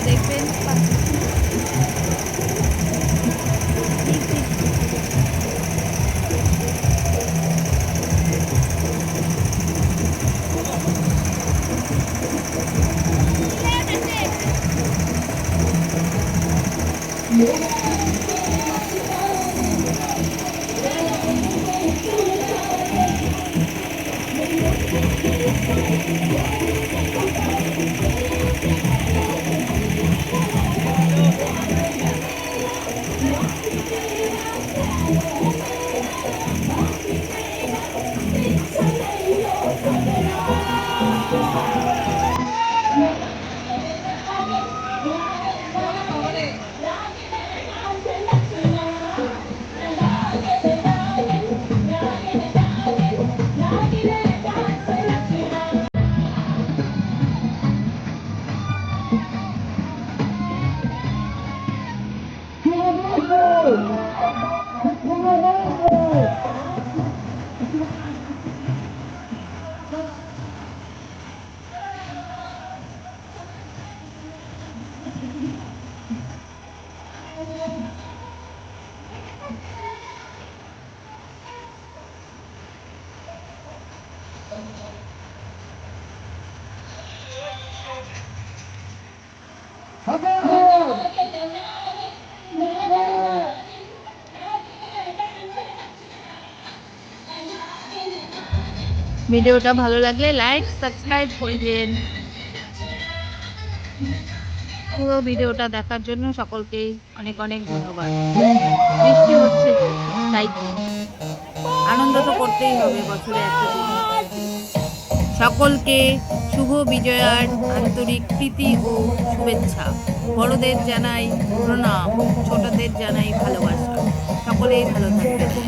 দেখবেন। ভিডিওটা ভালো লাগলে লাইক সাবস্ক্রাইব করবেন। পুরো ভিডিওটা দেখার জন্য সকলকে অনেক অনেক ধন্যবাদ। বৃষ্টি হচ্ছে তাই আনন্দ তো করতেই হবে বছরে একটা দিন। সকলকে শুভ বিজয়ার আন্তরিক প্রীতি ও শুভেচ্ছা। বড়দের জানাই প্রণাম, ছোটদের জানাই ভালোবাসা। সকলেই ভালো থাকবেন।